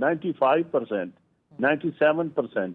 95%, 97%।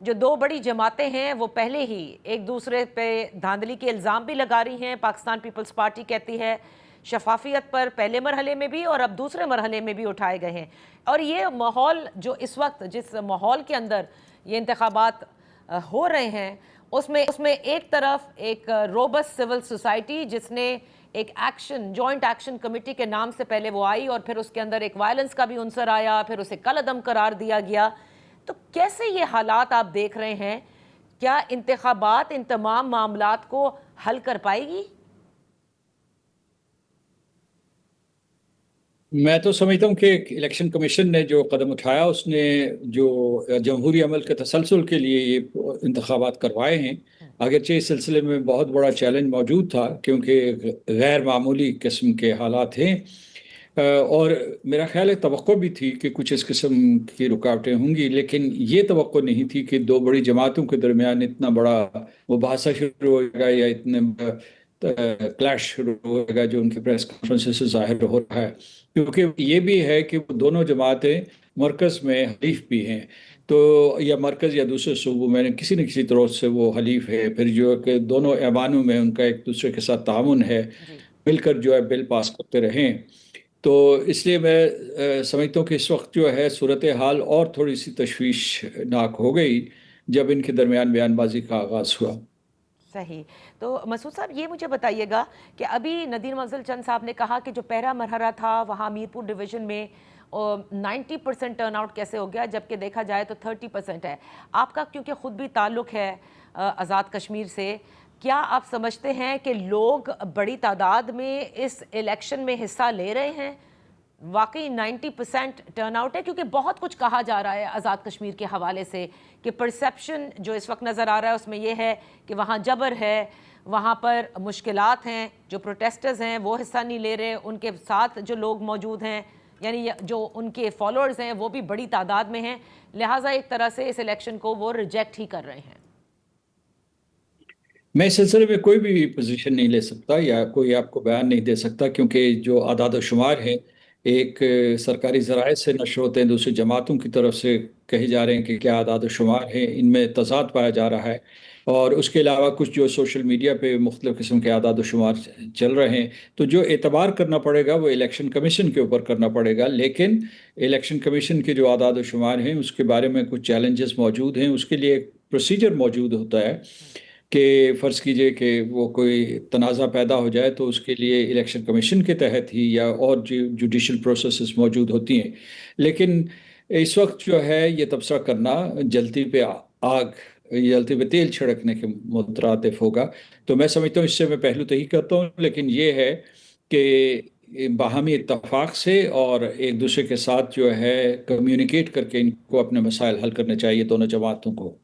جو دو بڑی جماعتیں ہیں وہ پہلے ہی ایک دوسرے پہ دھاندلی کے الزام بھی لگا رہی ہیں. پاکستان پیپلز پارٹی کہتی ہے شفافیت پر پہلے مرحلے میں بھی اور اب دوسرے مرحلے میں بھی اٹھائے گئے ہیں. اور یہ ماحول جو اس وقت جس ماحول کے اندر یہ انتخابات ہو رہے ہیں اس میں ایک طرف ایک روبس سول سوسائٹی جس نے ایک ایکشن جوائنٹ ایکشن کمیٹی کے نام سے پہلے وہ آئی اور پھر اس کے اندر ایک وائلنس کا بھی عنصر آیا, پھر اسے کل عدم قرار دیا گیا. تو کیسے یہ حالات آپ دیکھ رہے ہیں؟ کیا انتخابات ان تمام معاملات کو حل کر پائے گی؟ میں تو سمجھتا ہوں کہ الیکشن کمیشن نے جو قدم اٹھایا اس نے جو جمہوری عمل کے تسلسل کے لیے یہ انتخابات کروائے ہیں. اگرچہ اس سلسلے میں بہت بڑا چیلنج موجود تھا کیونکہ غیر معمولی قسم کے حالات ہیں, اور میرا خیال ہے توقع بھی تھی کہ کچھ اس قسم کی رکاوٹیں ہوں گی, لیکن یہ توقع نہیں تھی کہ دو بڑی جماعتوں کے درمیان اتنا بڑا مباحثہ شروع ہوئے گا یا اتنے کلیش شروع ہوئے گا جو ان کی پریس کانفرنس سے ظاہر ہو رہا ہے. کیونکہ یہ بھی ہے کہ وہ دونوں جماعتیں مرکز میں حلیف بھی ہیں, تو یا مرکز یا دوسرے صوبوں میں کسی نہ کسی طرح سے وہ حلیف ہے. پھر جو کہ دونوں ایوانوں میں ان کا ایک دوسرے کے ساتھ تعاون ہے, مل کر جو ہے بل پاس کرتے رہیں. تو اس لیے میں سمجھتا ہوں کہ اس وقت جو ہے صورتحال اور تھوڑی سی تشویشناک ہو گئی جب ان کے درمیان بیان بازی کا آغاز ہوا. صحیح. تو مسعود صاحب یہ مجھے بتائیے گا کہ ابھی ندیم افضل چند صاحب نے کہا کہ جو پہلا مرحلہ تھا وہاں میرپور ڈویژن میں 90% ٹرن آؤٹ کیسے ہو گیا جبکہ دیکھا جائے تو 30% ہے. آپ کا کیونکہ خود بھی تعلق ہے آزاد کشمیر سے, کیا آپ سمجھتے ہیں کہ لوگ بڑی تعداد میں اس الیکشن میں حصہ لے رہے ہیں؟ واقعی 90% ٹرن آؤٹ ہے؟ کیونکہ بہت کچھ کہا جا رہا ہے آزاد کشمیر کے حوالے سے کہ پرسیپشن جو اس وقت نظر آ رہا ہے اس میں یہ ہے کہ وہاں جبر ہے, وہاں پر مشکلات ہیں, جو پروٹیسٹرز ہیں وہ حصہ نہیں لے رہے, ان کے ساتھ جو لوگ موجود ہیں یعنی جو ان کے فالوورز ہیں وہ بھی بڑی تعداد میں ہیں, لہٰذا ایک طرح سے اس الیکشن کو وہ ریجیکٹ ہی کر رہے ہیں. میں اس سلسلے میں کوئی بھی پوزیشن نہیں لے سکتا یا کوئی آپ کو بیان نہیں دے سکتا, کیونکہ جو اعداد و شمار ہیں ایک سرکاری ذرائع سے نشر ہوتے ہیں, دوسری جماعتوں کی طرف سے کہے جا رہے ہیں کہ کیا اعداد و شمار ہیں, ان میں تضاد پایا جا رہا ہے. اور اس کے علاوہ کچھ جو سوشل میڈیا پہ مختلف قسم کے اعداد و شمار چل رہے ہیں, تو جو اعتبار کرنا پڑے گا وہ الیکشن کمیشن کے اوپر کرنا پڑے گا. لیکن الیکشن کمیشن کے جو اعداد و شمار ہیں اس کے بارے میں کچھ چیلنجز موجود ہیں. اس کے لیے ایک پروسیجر موجود ہوتا ہے کہ فرض کیجئے کہ وہ کوئی تنازع پیدا ہو جائے تو اس کے لیے الیکشن کمیشن کے تحت ہی یا اور جوڈیشل پروسیسز موجود ہوتی ہیں. لیکن اس وقت جو ہے یہ تبصرہ کرنا جلتی پہ آگ, جلتی پہ تیل چھڑکنے کے مترادف ہوگا. تو میں سمجھتا ہوں اس سے میں پہلو تہی کرتا ہوں, لیکن یہ ہے کہ باہمی اتفاق سے اور ایک دوسرے کے ساتھ جو ہے کمیونیکیٹ کر کے ان کو اپنے مسائل حل کرنے چاہیے دونوں جماعتوں کو.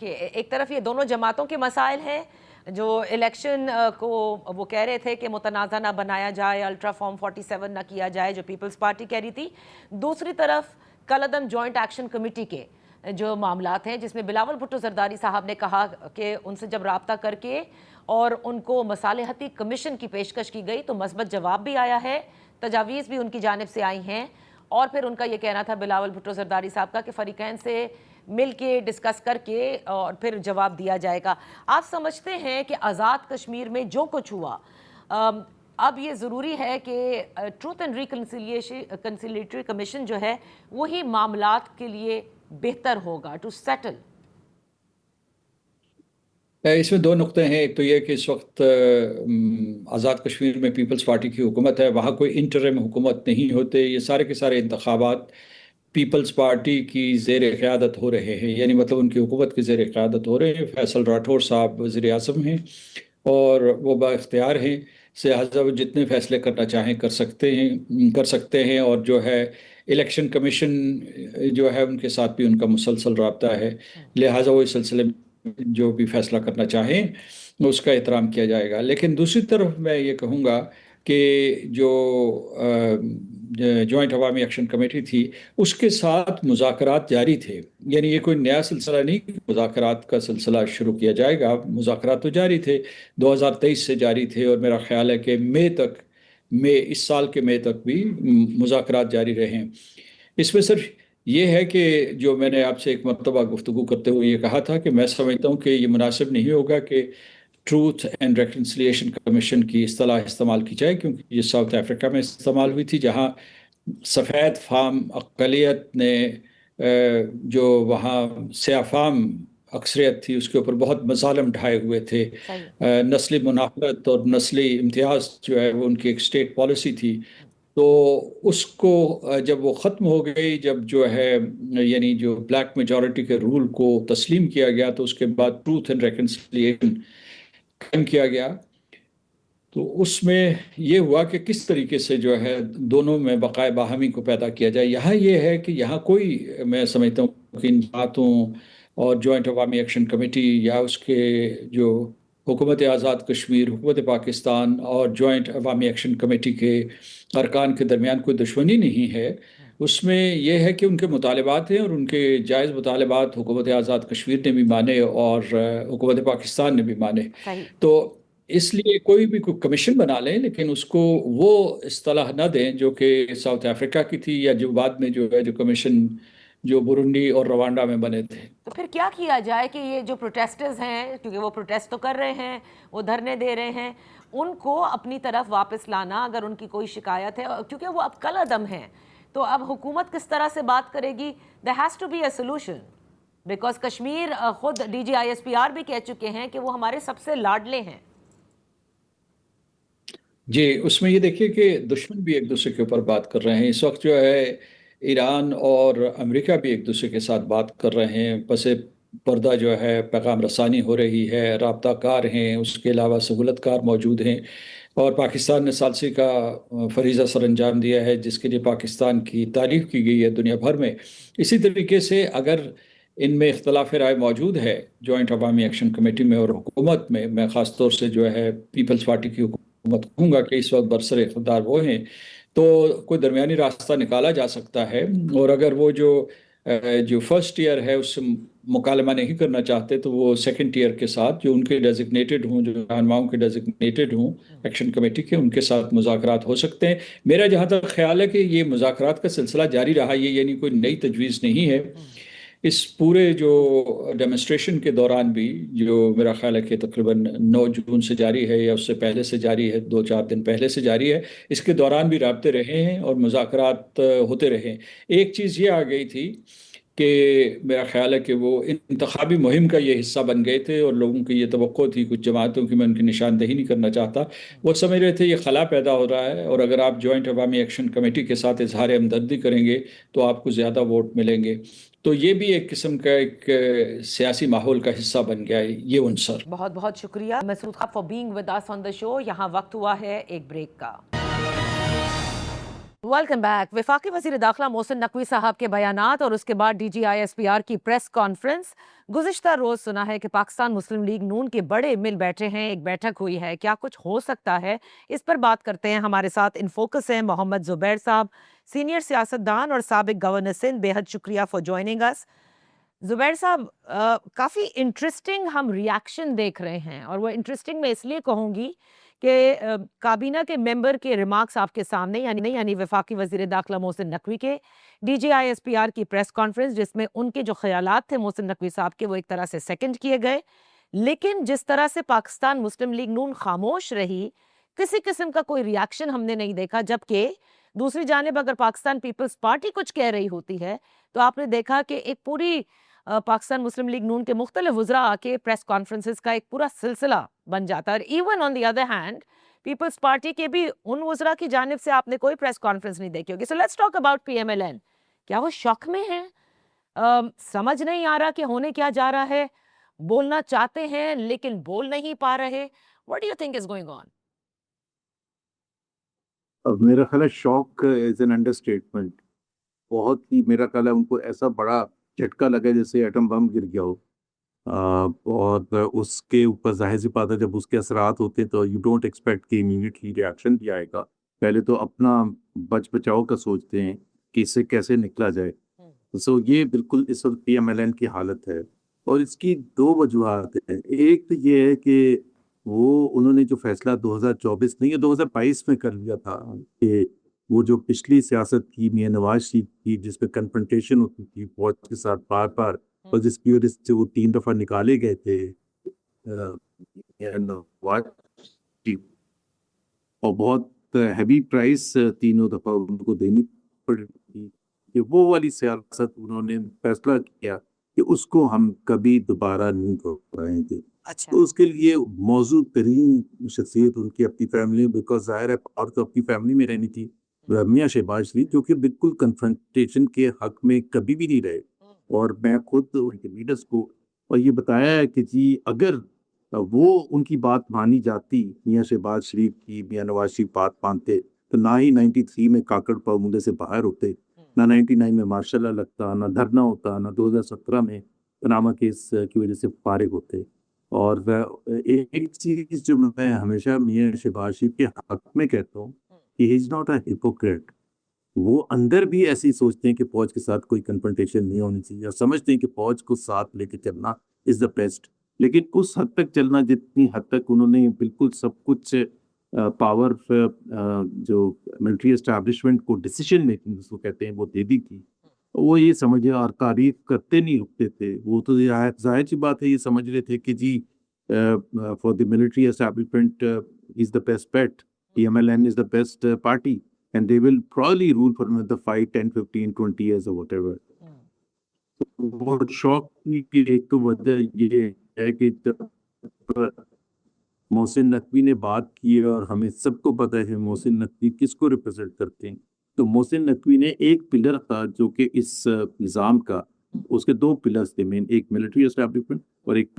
ایک طرف یہ دونوں جماعتوں کے مسائل ہیں جو الیکشن کو وہ کہہ رہے تھے کہ متنازع نہ بنایا جائے, الٹرا فارم 47 نہ کیا جائے جو پیپلز پارٹی کہہ رہی تھی. دوسری طرف کل عدم جوائنٹ ایکشن کمیٹی کے جو معاملات ہیں جس میں بلاول بھٹو زرداری صاحب نے کہا کہ ان سے جب رابطہ کر کے اور ان کو مصالحتی کمیشن کی پیشکش کی گئی تو مثبت جواب بھی آیا ہے, تجاویز بھی ان کی جانب سے آئی ہیں, اور پھر ان کا یہ کہنا تھا بلاول بھٹو زرداری صاحب کا کہ فریقین سے مل کے ڈسکس کر کے اور پھر جواب دیا جائے گا. آپ سمجھتے ہیں کہ آزاد کشمیر میں جو کچھ ہوا اب یہ ضروری ہے کہ ٹروتھ اینڈ ریکنسیلیٹری کمیشن جو ہے وہی معاملات کے لیے بہتر ہوگا ٹو سیٹل؟ اس میں دو نقطے ہیں. ایک تو یہ کہ اس وقت آزاد کشمیر میں پیپلز پارٹی کی حکومت ہے, وہاں کوئی انٹرم حکومت نہیں ہوتے. یہ سارے کے سارے انتخابات پیپلز پارٹی کی زیر قیادت ہو رہے ہیں, یعنی مطلب ان کی حکومت کی زیر قیادت ہو رہے ہیں. فیصل راٹھور صاحب وزیر اعظم ہیں اور وہ با اختیار ہیں, لہٰذا وہ جتنے فیصلے کرنا چاہیں کر سکتے ہیں. اور جو ہے الیکشن کمیشن جو ہے ان کے ساتھ بھی ان کا مسلسل رابطہ ہے, لہٰذا وہ اس سلسلے میں جو بھی فیصلہ کرنا چاہیں اس کا احترام کیا جائے گا. لیکن دوسری طرف میں یہ کہوں گا کہ جو جوائنٹ عوامی ایکشن کمیٹی تھی اس کے ساتھ مذاکرات جاری تھے, یعنی یہ کوئی نیا سلسلہ نہیں کہ مذاکرات کا سلسلہ شروع کیا جائے گا. مذاکرات تو جاری تھے, 2023 سے جاری تھے, اور میرا خیال ہے کہ اس سال کے مئی تک بھی مذاکرات جاری رہے. اس میں صرف یہ ہے کہ جو میں نے آپ سے ایک مرتبہ گفتگو کرتے ہوئے یہ کہا تھا کہ میں سمجھتا ہوں کہ یہ مناسب نہیں ہوگا کہ ٹروتھ اینڈ ریکنسلیشن کمیشن کی اصطلاح استعمال کی جائے، کیونکہ یہ ساؤتھ افریقہ میں استعمال ہوئی تھی، جہاں سفید فام اقلیت نے جو وہاں سیاہ فام اکثریت تھی اس کے اوپر بہت مظالم ڈھائے ہوئے تھے. نسلی منافرت اور نسلی امتیاز جو ہے وہ ان کی ایک اسٹیٹ پالیسی تھی. تو اس کو جب وہ ختم ہو گئی، جب جو ہے یعنی جو بلیک میجورٹی کے رول کو تسلیم کیا گیا، تو اس کے بعد ٹروتھ اینڈ ریکنسلیشن قائم کیا گیا. تو اس میں یہ ہوا کہ کس طریقے سے جو ہے دونوں میں بقائے باہمی کو پیدا کیا جائے. یہاں یہ ہے کہ یہاں کوئی، میں سمجھتا ہوں کہ ان باتوں اور جوائنٹ عوامی ایکشن کمیٹی یا اس کے جو حکومت آزاد کشمیر، حکومت پاکستان اور جوائنٹ عوامی ایکشن کمیٹی کے ارکان کے درمیان کوئی دشمنی نہیں ہے. اس میں یہ ہے کہ ان کے مطالبات ہیں اور ان کے جائز مطالبات حکومت آزاد کشمیر نے بھی مانے اور حکومت پاکستان نے بھی مانے. تو اس لیے کوئی بھی کوئی کمیشن بنا لیں، لیکن اس کو وہ اصطلاح نہ دیں جو کہ ساؤتھ افریقہ کی تھی یا جو بعد میں جو ہے جو کمیشن جو برونڈی اور روانڈا میں بنے تھے. تو پھر کیا کیا جائے کہ یہ جو پروٹیسٹرز ہیں، کیونکہ وہ پروٹیسٹ تو کر رہے ہیں، وہ دھرنے دے رہے ہیں، ان کو اپنی طرف واپس لانا، اگر ان کی کوئی شکایت ہے، کیونکہ وہ اب کل عدم ہیں، تو اب حکومت کس طرح سے بات کرے گی؟ there has to be a solution because Kashmir خود D G I S P R بھی کہہ چکے ہیں کہ وہ ہمارے سب سے لاڈلے ہیں. جی، اس میں یہ دیکھیے کہ دشمن بھی ایک دوسرے کے اوپر بات کر رہے ہیں. اس وقت جو ہے ایران اور امریکہ بھی ایک دوسرے کے ساتھ بات کر رہے ہیں، پس پردہ جو ہے پیغام رسانی ہو رہی ہے، رابطہ کار ہیں، اس کے علاوہ سہولت کار موجود ہیں. اور پاکستان نے ثالثی کا فریضہ سر انجام دیا ہے، جس کے لیے پاکستان کی تعریف کی گئی ہے دنیا بھر میں. اسی طریقے سے اگر ان میں اختلاف رائے موجود ہے جوائنٹ عوامی ایکشن کمیٹی میں اور حکومت میں خاص طور سے جو ہے پیپلز پارٹی کی حکومت کہوں گا کہ اس وقت برسر اقتدار وہ ہیں، تو کوئی درمیانی راستہ نکالا جا سکتا ہے. اور اگر وہ جو فرسٹ ایئر ہے اس سے مکالمہ نہیں کرنا چاہتے، تو وہ سیکنڈ ایئر کے ساتھ جو ان کے ڈیزگنیٹڈ ہوں، جو رہنماؤں کے ڈیزگنیٹڈ ہوں ایکشن کمیٹی کے، ان کے ساتھ مذاکرات ہو سکتے ہیں. میرا جہاں تک خیال ہے کہ یہ مذاکرات کا سلسلہ جاری رہا، یہ یعنی کوئی نئی تجویز نہیں ہے. اس پورے جو ڈیمونسٹریشن کے دوران بھی، جو میرا خیال ہے کہ تقریباً 9 جون سے جاری ہے یا اس سے پہلے سے جاری ہے، 2-4 دن پہلے سے جاری ہے، اس کے دوران بھی رابطے رہے ہیں اور مذاکرات ہوتے رہے ہیں. ایک چیز یہ آ گئی تھی کہ میرا خیال ہے کہ وہ انتخابی مہم کا یہ حصہ بن گئے تھے اور لوگوں کی یہ توقع تھی، کچھ جماعتوں کی، میں ان کی نشاندہی نہیں کرنا چاہتا، وہ سمجھ رہے تھے یہ خلا پیدا ہو رہا ہے اور اگر آپ جوائنٹ عوامی ایکشن کمیٹی کے ساتھ اظہار ہمدردی کریں گے تو آپ کو زیادہ ووٹ ملیں گے. تو یہ بھی ایک قسم کا ایک سیاسی ماحول کا حصہ بن گیا ہے یہ عنصر. بہت بہت شکریہ Masood Khan for being with us on the show. یہاں وقت ہوا ہے ایک بریک کا. Welcome back. وفاقی وزیر داخلہ محسن نقوی صاحب کے بیانات اور اس کے بعد D G I S P R کی پریس کانفرنس. گزشتہ روز سنا ہے کہ پاکستان مسلم لیگ نون کے بڑے مل بیٹھے ہیں، ایک بیٹھک ہوئی ہے. کیا کچھ ہو سکتا ہے؟ اس پر بات کرتے ہیں. ہمارے ساتھ ان فوکس ہیں محمد زبیر صاحب، سینئر سیاستدان اور سابق گورنر سندھ. بے حد شکریہ فار جوائننگ اس. زبیر صاحب، کافی انٹرسٹنگ ہم ریاکشن دیکھ رہے ہیں، اور وہ انٹرسٹنگ میں اس لیے کہوں گی کہ کابینہ کے ممبر کے ریمارکس آپ کے سامنے، یعنی وفاقی وزیر داخلہ محسن نقوی کے D G I S P R کی پریس کانفرنس، جس میں ان کے جو خیالات تھے محسن نقوی صاحب کے، وہ ایک طرح سے سیکنڈ کیے گئے. لیکن جس طرح سے پاکستان مسلم لیگ نون خاموش رہی، کسی قسم کا کوئی ریاکشن ہم نے نہیں دیکھا. جبکہ دوسری جانب اگر پاکستان پیپلز پارٹی کچھ کہہ رہی ہوتی ہے تو آپ نے دیکھا کہ ایک پوری پاکستان مسلم لیگ نون کے مختلف وزراء آ کے پریس کانفرنسز کا ایک پورا سلسلہ بن جاتا ہے. اور even on the other hand Peoples Party کے بھی ان وزراء کی جانب سے آپ نے کوئی پریس کانفرنس نہیں دیکھی ہوگی. So let's talk about P M L N. کیا وہ شوق میں ہیں؟ سمجھ نہیں آ رہا کہ ہونے کیا جا رہا ہے؟ بولنا چاہتے ہیں لیکن بول نہیں پا رہے. What do you think is going on? میرا خیال ہے شوق از این انڈر اسٹیٹمنٹ. بہت ہی میرا خیال ہے ان کو ایسا بڑا جھٹکا لگا جیسے ایٹم بم گر گیا ہو. اور اس کے اوپر ظاہر سی بات ہے جب اس کے اثرات ہوتے ہیں تو یو ڈونٹ ایکسپیکٹ کہ امیڈیٹلی ریئیکشن بھی آئے گا. پہلے تو اپنا بچ بچاؤ کا سوچتے ہیں کہ اس سے کیسے نکلا جائے. سو یہ بالکل اس وقت پی ایم ایل این کی حالت ہے، اور اس کی 2 وجوہات ہیں. ایک تو یہ ہے کہ وہ انہوں نے جو فیصلہ 2024 نہیں 2022 میں کر لیا تھا کہ وہ جو پچھلی سیاست کی میاں نواز شریف کی جس پہ کنفرنٹیشن ہوتی تھی فوج کے ساتھ بار بار اور جس کی وجہ سے وہ 3 دفعہ نکالے گئے تھے میاں نواز شریف، اور بہت ہیوی پرائس تینوں دفعہ ان کو دینی پڑی تھی، کہ وہ والی سیاست انہوں نے فیصلہ کیا کہ اس کو ہم کبھی دوبارہ نہیں کرائیں گے۔ اچھا تو اس کے لیے موضوع ترین شخصیت ان کی اپنی فیملی، بیکاز ظاہر ہے اور تو اپنی فیملی میں رہنی تھی، میاں شہباز شریف، جو کہ بالکل کنفرنٹیشن کے حق میں کبھی بھی نہیں رہے۔ اور میں خود ان کے لیڈرز کو اور یہ بتایا ہے کہ جی اگر وہ ان کی بات مانی جاتی، میاں شہباز شریف کی، میاں نواز شریف بات مانتے، تو نہ ہی 93 میں کاکڑ پامودے سے باہر ہوتے، نہ 99 میں مارشل لا لگتا، نہ دھرنا ہوتا، نہ 2017 میں پاناما کیس کی وجہ سے فارغ ہوتے۔ اور ایک چیز جو میں ہمیشہ میاں شہباز شریف کے حق میں کہتا ہوں کہ ہی از ناٹ اے ہپوکریٹ، وہ اندر بھی ایسی سوچتے ہیں کہ فوج کے ساتھ کوئی کنفرنٹیشن نہیں ہونی چاہیے، اور سمجھتے ہیں کہ فوج کو ساتھ لے کے چلنا از دا بیسٹ، لیکن اس حد تک چلنا جتنی حد تک انہوں نے بالکل سب کچھ پاور جو ملٹری اسٹیبلشمنٹ کو ڈیسیشن میکنگ جس کو کہتے ہیں وہ دے دی تھی، وہ یہ سمجھے اور تعریف کرتے نہیں رکتے تھے۔ وہ تو ظاہر سی بات ہے، یہ سمجھ رہے تھے کہ جی for the military establishment is the best bet, PMLN is the best party and they will probably rule for another 5, 10, 15, 20 years or whatever. بہت شوق کی ایک تو وجہ یہ ہے کہ جب محسن نقوی نے بات کی اور ہمیں سب کو پتہ ہے محسن نقوی کس کو ریپرزینٹ کرتے ہیں، تو محسن نقوی نے ایک پلر تھا جو کہ اس نظام کا، اس کے 2 پلرز تھے مین، ایک ملٹری اسٹیبلشمنٹ اور ایک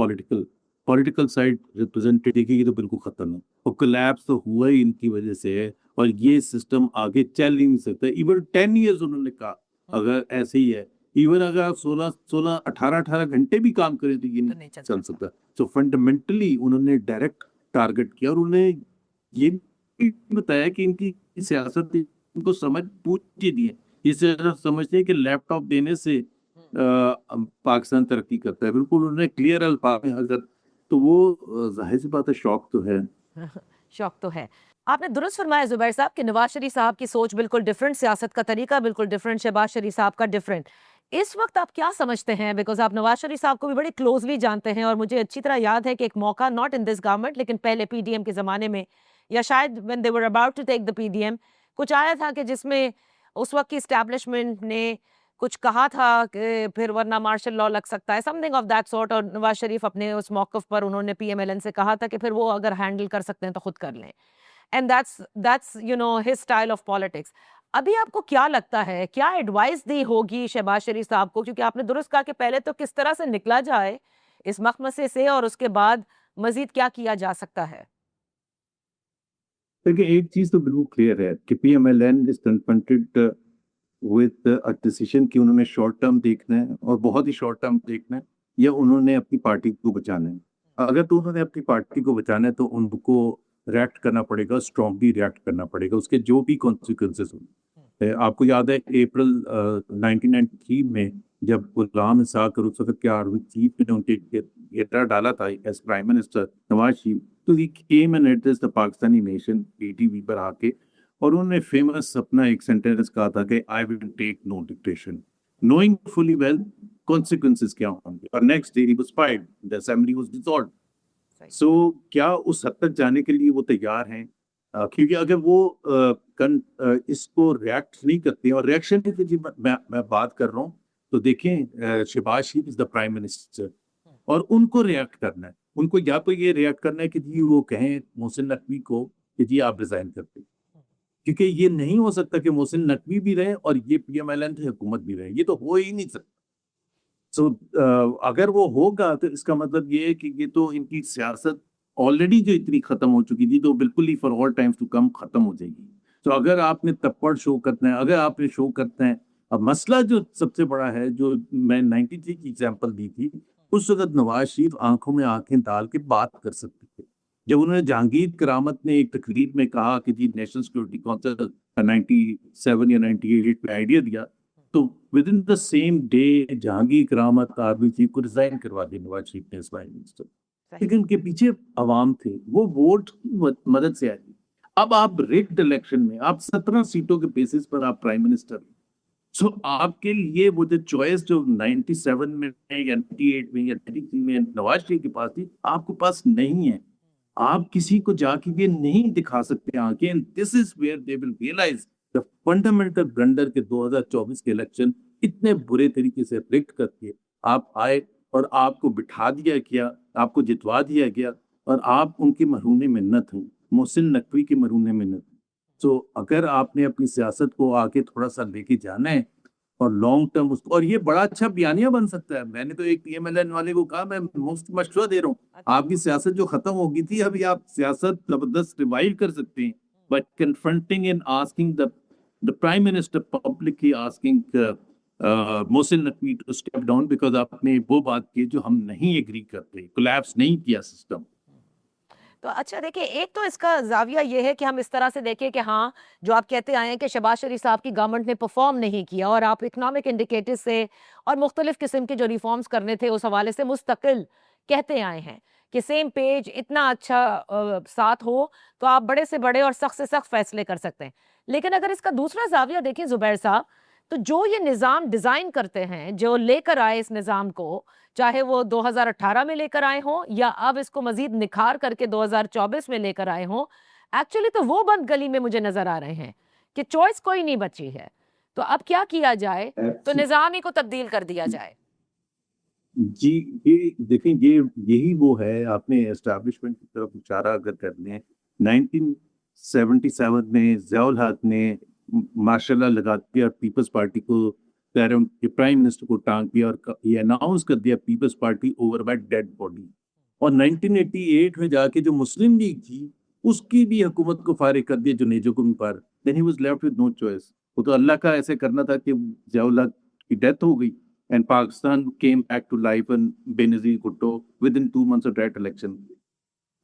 پولیٹیکل سائڈ ریپرزینٹ دیکھے گی تو بالکل ختم ہے، اور کولیپس تو ہوا ہی ان کی وجہ سے ہے، اور یہ سسٹم آگے چل ہی نہیں سکتا۔ ایون 10 ایئرز انہوں نے کہا اگر ایسے ہی ہے، ایون اگر آپ 18 گھنٹے بھی کام کریں تو یہ نہیں چل سکتا۔ تو فنڈامنٹلی انہوں نے ڈائریکٹ ٹارگٹ کیا، اور انہوں نے یہ بھی بتایا کہ ان کی سیاست ان کو سمجھ پوچھ دی ہے، اس سے سمجھتے ہیں کہ لیپ ٹاپ دینے سے پاکستان ترقی کرتا ہے، بالکل انہوں نے کلیئر الفاظ میں حضرت، تو وہ ظاہر سی بات ہے شوق تو ہے۔ شوق تو ہے۔ آپ نے درست فرمایا زبیر صاحب کہ نواز شریف صاحب کی سوچ بالکل ڈیفرنٹ، سیاست کا طریقہ بالکل ڈیفرنٹ، شہباز شریف صاحب کا ڈیفرنٹ۔ اس وقت آپ کیا سمجھتے ہیں، بیکاز آپ نواز شریف صاحب کو بھی بڑی کلوزلی جانتے ہیں، اور مجھے اچھی طرح یاد ہے کہ ایک موقع ناٹ ان دس گورنمنٹ لیکن پہلے PDM کے زمانے میں، یا شاید when they were about to take the PDM، کچھ آیا تھا کہ جس میں اس وقت کی اسٹیبلشمنٹ نے کچھ کہا تھا کہ پھر ورنہ مارشل لا لگ سکتا ہے، some thing of that sort, اور نواز شریف اپنے اس موقف پر انہوں نے PMLN سے کہا تھا کہ پھر وہ اگر ہینڈل کر سکتے ہیں تو خود کر لیں، and that's his style of politics۔ ابھی آپ کو کیا لگتا ہے، کیا ایڈوائس دی ہوگی شہباز شریف صاحب کو، کیونکہ آپ نے درست کہا کہ پہلے تو کس طرح سے نکلا جائے اس مخمصے سے، اور اس کے بعد مزید کیا کیا جا سکتا ہے؟ دیکھیں ایک چیز تو بالکل کلیئر ہے کہ PMLN is confronted with a decision کہ انہوں نے شارٹ ٹرم دیکھنا ہے اور بہت ہی شارٹ ٹرم دیکھنا ہے، یا انہوں نے اپنی پارٹی کو بچانا ہے۔ اگر تو انہوں نے اپنی پارٹی کو بچانا ہے تو ان کو ریئیکٹ کرنا پڑے گا، اسٹرانگلی ریئیکٹ کرنا پڑے گا، اس کے جو بھی کانسیکوینسز ہوں۔ آپ کو یاد ہے اپریل 1993 میں جب غلام اسحاق اور اس وقت کے آرمی چیف نے ان کے گھیرا ڈالا تھا as prime minister Nawaz Sharif, تو he came and address the Pakistani nation PTV پر آ کے، اور انہوں نے فیمس اپنا ایک سینٹینس کہا تھا کہ I will take no dictation knowing fully well consequences کیا ہوں گے، اور نیکسٹ ڈے ہی was fired, the assembly was dissolved. So کیا اس حد تک جانے کے لیے وہ تیار ہیں؟ کیونکہ اگر وہ اس کو ریئیکٹ نہیں کرتے، اور ریئیکشن کی جی میں بات کر رہا ہوں، تو دیکھیں شہباز شریف از دا پرائم منسٹر، اور ان کو ریئیکٹ کرنا ہے، ان کو یا تو یہ ریئیکٹ کرنا ہے کہ جی وہ کہیں محسن نقوی کو کہ جی آپ ریزائن کرتے، کیونکہ یہ نہیں ہو سکتا کہ محسن نقوی بھی رہے اور یہ PMLN کی حکومت بھی رہے، یہ تو ہو ہی نہیں سکتا۔ سو اگر وہ ہوگا تو اس کا مطلب یہ ہے کہ یہ تو ان کی سیاست آلریڈی جو اتنی ختم ہو چکی تھی تو بالکل ہی for all times to come ختم ہو جائے گی۔ تو اگر آپ نے تپڑ شو کرنا ہے، اگر آپ نے شو کرنا ہے، اب مسئلہ جو سب سے بڑا ہے، جو میں 93 کی ایگزامپل دی تھی، اس وقت نواز شریف آنکھوں میں آنکھیں ڈال کے بات کر سکتے تھے۔ جب انہوں نے جہانگیر کرامت نے ایک تقریر میں کہا کہ جی نیشنل سیکورٹی کونسل 97 یا 98 میں آئیڈیا دیا، تو with in the same day Jahangir کرامت آرمی چیف کو ریزائن کروا دی نواز شریف نے ایز پرائم منسٹر، لیکن ان کے پیچھے عوام تھے، وہ ووٹ مدد سے آئی۔ اب آپ rigged الیکشن میں آپ 17 سیٹوں کے بیسس پر آپ پرائم منسٹر ہیں. سو آپ کے لیے وہ جو چوائس جو 97 میں یا 98 میں یا 93 میں نواز شریف کے پاس تھی آپ کے پاس نہیں ہے. آپ کسی کو جا کے یہ نہیں دکھا سکتے آنکھیں. This is where they will realize the fundamental blunder کے 2024 کے الیکشن اتنے برے طریقے سے ریکٹ کر کے آپ آئے اور آپ کو بٹھا دیا گیا, آپ کو جتوا دیا گیا اور آپ ان کے مرہون منت ہیں, محسن نقوی کے مرہون منت. سو اگر آپ نے اپنی سیاست کو آگے تھوڑا سا لے کے جانا ہے اور لانگ ٹرم اس کو, اور یہ بڑا اچھا بیانیہ بن سکتا ہے. میں نے تو ایک PMLN والے کو کہا میں مشورہ دے رہا ہوں, آپ کی سیاست جو ختم ہو گئی تھی ابھی آپ سیاست زبردست ریوائیو کر سکتے ہیں, but confronting and asking the prime minister publicly asking Mohsin Naqvi to step down because آپ نے وہ بات کی جو ہم نہیں ایگری کرتے, کولیپس نہیں کیا سسٹم. تو اچھا دیکھیں, ایک تو اس کا زاویہ یہ ہے کہ ہم اس طرح سے دیکھیں کہ ہاں جو آپ کہتے آئے ہیں کہ شہباز شریف صاحب کی گورنمنٹ نے پرفارم نہیں کیا, اور آپ اکنامک انڈیکیٹر سے اور مختلف قسم کے جو ریفارمز کرنے تھے اس حوالے سے مستقل کہتے آئے ہیں کہ سیم پیج اتنا اچھا ساتھ ہو تو آپ بڑے سے بڑے اور سخت سے سخت فیصلے کر سکتے ہیں. لیکن اگر اس کا دوسرا زاویہ دیکھیں زبیر صاحب, تو جو یہ نظام ڈیزائن کرتے ہیں, جو لے کر آئے اس نظام کو, چاہے وہ 2018 میں لے کر آئے ہوں یا اب اس کو مزید نکھار کر کے 2024 میں لے کر آئے ہوں, ایکچولی تو وہ بند گلی میں مجھے نظر آ رہے ہیں کہ چوائس کوئی نہیں بچی ہے. تو اب کیا کیا جائے, تو نظام ہی کو تبدیل کر دیا جائے. جی یہ دیکھیں, یہی وہ ہے, آپ نے اسٹیبلشمنٹ کی طرف اشارہ اگر کر لیں. 1977 میں ضیاء الحق نے ماشاء اللہ لگا دیا اور پیپلز پارٹی کو پرائم منسٹر کو ٹانگ دیا اور یہ اناؤنس کر دیا Peoples Party over by dead body. اور 1988 میں جا کے جو مسلم لیگ تھی اس کی بھی حکومت کو فارغ کر دیا جنیجو کو بھی فارغ. دین ہی was left with no choice. وہ تو اللہ کا ایسے کرنا تھا کہ ضیاء الحق کی ڈیتھ ہو گئی and Pakistan came back to life and Benazir Bhutto within 2 months of direct election.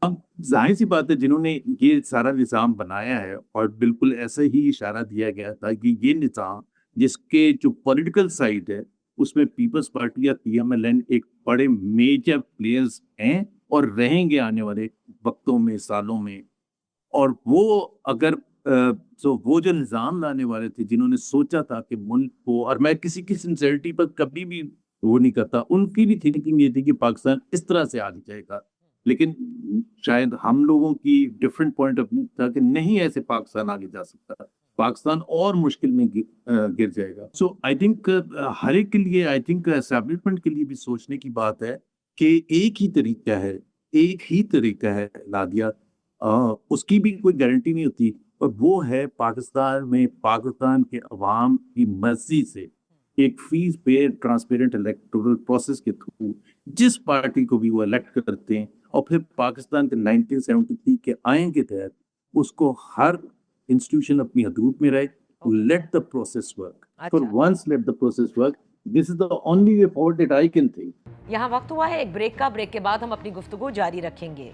اب ظاہر سی بات ہے جنہوں نے یہ سارا نظام بنایا ہے اور بالکل ایسا ہی اشارہ دیا گیا تھا کہ یہ نظام جس کے جو پولیٹیکل سائڈ ہے اس میں پیپلز پارٹی یا PMLN ایک بڑے میجر پلیئرز ہیں اور رہیں گے آنے والے وقتوں میں, سالوں میں. اور وہ اگر وہ جو نظام لانے والے تھے جنہوں نے سوچا تھا کہ ملک کو, اور میں کسی کی سنسیئرٹی پر کبھی بھی وہ نہیں کرتا, ان کی بھی تھنکنگ یہ تھی کہ پاکستان اس طرح سے آگے جائے گا. لیکن شاید ہم لوگوں کی ڈفرینٹ پوائنٹ آف ویو تھا کہ نہیں ایسے پاکستان آگے جا سکتا, پاکستان اور مشکل میں گر جائے گا. سو آئی تھنک ہر ایک کے لیے, آئی تھنک اسٹیبلشمنٹ کے لیے بھی سوچنے کی بات ہے کہ ایک ہی طریقہ ہے نادیہ, اس کی بھی کوئی گارنٹی نہیں ہوتی. اور وہ ہے پاکستان میں پاکستان کے عوام کی مرضی سے ایک free fair transparent electoral process کے تھرو جس پارٹی کو بھی وہ الیکٹ کرتے ہیں, اور پھر پاکستان کے 1973 کے آئین کے تحت اس کو ہر انسٹیٹیوشن اپنی حدود میں رہے. Let the process work. For once let the process work. This is the only way forward that I can think. یہاں وقت ہوا ہے ایک بریک کا. بریک کے بعد ہم اپنی گفتگو جاری رکھیں گے.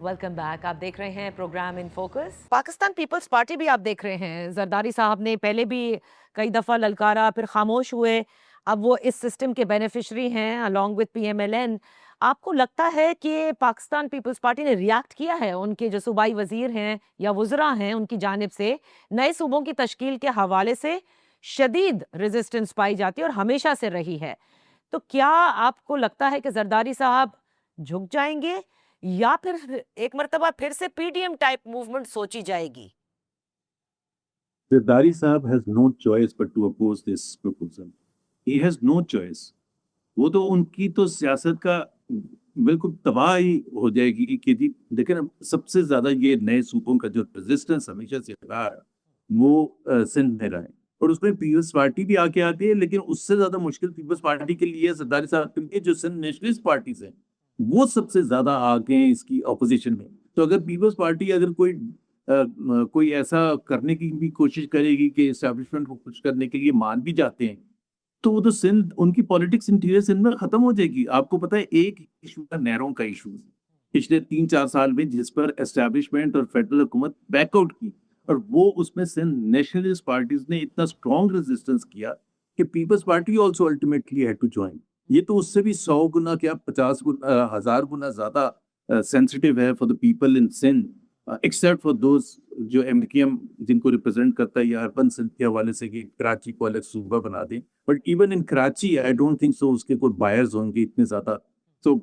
Welcome back. آپ دیکھ رہے ہیں program in focus. Pakistan Peoples Party بھی آپ دیکھ رہے ہیں, زرداری صاحب نے پہلے بھی کئی دفعہ للکارا, پھر خاموش ہوئے, اب وہ اس سسٹم کے بینیفیشری ہیں along with PMLN. آپ کو لگتا ہے کہ پاکستان پیپلز پارٹی نے ریاکٹ کیا ہے, ان کے جو صوبائی وزیر ہیں یا وزراء ہیں ان کی جانب سے نئے صوبوں کی تشکیل کے حوالے سے شدید ریزسٹنس پائی جاتی ہے اور ہمیشہ سے رہی ہے, تو کیا آپ کو لگتا ہے کہ زرداری صاحب جھک جائیں گے یا پھر ایک مرتبہ پھر سے PDM ٹائپ موومنٹ سوچی جائے گی؟ زرداری صاحب has no choice but to oppose this proposal. He has no choice. وہ تو ان کی تو سیاست کا بالکل تباہی ہو جائے گی کہ لیکن سب سے زیادہ یہ نئے صوبوں کا جو ریزسٹنس ہمیشہ سے رہا ہے وہ سندھ میں رہا ہے, اور اس میں پیپلز پارٹی بھی آگے آتی ہے. لیکن اس سے زیادہ مشکل پیپلز پارٹی کے لیے زرداری صاحب کیونکہ جو سندھ نیشنلسٹ پارٹیز ہیں وہ سب سے زیادہ آگے ہیں اس کی اپوزیشن میں. تو اگر پیپلز پارٹی اگر کوئی ایسا کرنے کی بھی کوشش کرے گی کہ اسٹیبلشمنٹ کو کچھ کرنے کے لیے مان بھی جاتے ہیں, تو وہ تو سندھ, ان کی پالیٹکس انٹیریئر سندھ میں ختم ہو جائے گی. آپ کو پتہ ہے ایک ایشو کا نہروں کا ایشو پچھلے 3-4 سال میں جس پر اسٹیبلشمنٹ اور فیڈرل حکومت بیک آؤٹ کی, اور وہ اس میں سندھ نیشنلسٹ پارٹیز نے اتنا اسٹرانگ ریزسٹنس کیا کہ Peoples Party also ultimately had to join. یہ تو اس سے بھی 100 گنا کیا 50 گنا 1000 گنا زیادہ سینسٹیو ہے for the people in Sindh. except for those جو MKM جن کو ریپرزینٹ کرتا ہے یا اربن سندھ کے حوالے سے کہ کراچی کو الگ صوبہ بنا دیں, but even in Karachi I don't think so اس کے کوئی بائرز ہوں گے اتنے زیادہ. تو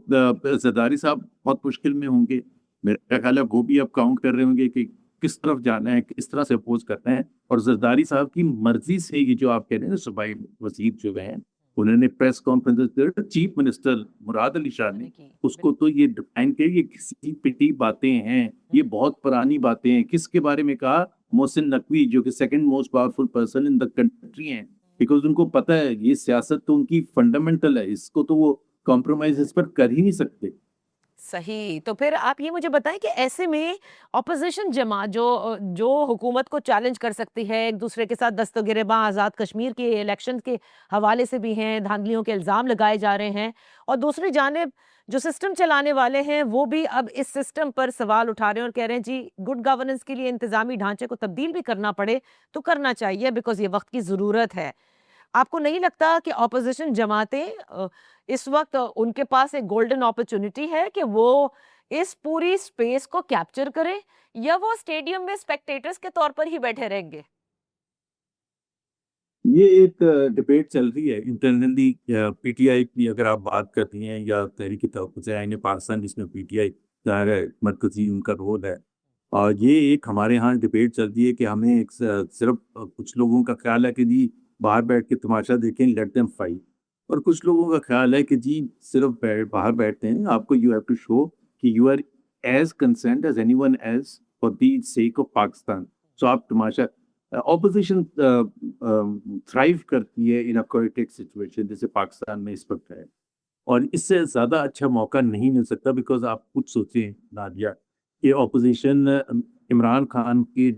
زرداری صاحب بہت مشکل میں ہوں گے, میرا خیال ہے وہ بھی اب کاؤنٹ کر رہے ہوں گے کہ کس طرف جانا ہے, کس طرح سے اپوز کرنا ہے. اور زرداری صاحب کی مرضی سے یہ جو آپ کہہ رہے ہیں صوبائی وزیر جو ہیں انہوں نے پریس کانفرنس, چیف منسٹر مراد علی شاہ نے اس کو تو یہ ڈیفائن کیا یہ کسی پٹی باتیں ہیں, یہ بہت پرانی باتیں ہیں. کس کے بارے میں کہا؟ محسن نقوی جو کہ second most powerful person in the country ہیں, بیکاز ان کو پتہ ہے یہ سیاست تو ان کی فنڈامنٹل ہے, اس کو تو وہ کمپرومائز اس پر کر ہی نہیں سکتے. صحیح. تو پھر آپ یہ مجھے بتائیں کہ ایسے میں اپوزیشن جماعت جو حکومت کو چیلنج کر سکتی ہے, ایک دوسرے کے ساتھ دست و گریباں آزاد کشمیر کے الیکشن کے حوالے سے بھی ہیں, دھاندلیوں کے الزام لگائے جا رہے ہیں, اور دوسری جانب جو سسٹم چلانے والے ہیں وہ بھی اب اس سسٹم پر سوال اٹھا رہے ہیں اور کہہ رہے ہیں جی گڈ گورننس کے لیے انتظامی ڈھانچے کو تبدیل بھی کرنا پڑے تو کرنا چاہیے بیکاز یہ وقت کی ضرورت ہے. آپ کو نہیں لگتا کہ اپوزیشن جماعتیں اس وقت ان کے پاس ایک گولڈن اپرچونٹی ہے کہ وہ اس پوری سپیس کو کیپچر کریں, یا وہ اسٹیڈیم میں اسپیکٹیٹرز کے طور پر ہی بیٹھے رہیں گے؟ یہ ایک ڈبیٹ چل رہی ہے انٹرنلی. پی ٹی آئی کی اگر آپ بات کرتی ہیں یا تحریک تحفظ آئین پاکستان جس میں پی ٹی آئی ظاہر ہے مرکزی ان کا رول ہے, اور یہ ایک ہمارے ہاں ڈبیٹ چل رہی ہے کہ ہمیں ایک صرف کچھ لوگوں کا خیال ہے کہ جی باہر بیٹھ کے تماشا دیکھیں, لیٹ دیم فائٹ, اور کچھ لوگوں کا خیال ہے کہ جی صرف باہر بیٹھتے ہیں, آپ کو یو ہیو ٹو شو کہ you are as concerned as anyone as far the sake of Pakistan. So آپ تماشا اپوزیشن تھرائیو کرتی ہے ان کوئٹک سچویشن جیسے پاکستان میں اس وقت ہے, اور اس سے زیادہ اچھا موقع نہیں مل سکتا. بیکاز آپ کچھ سوچیں نادیہ کہ اپوزیشن عمران خان کی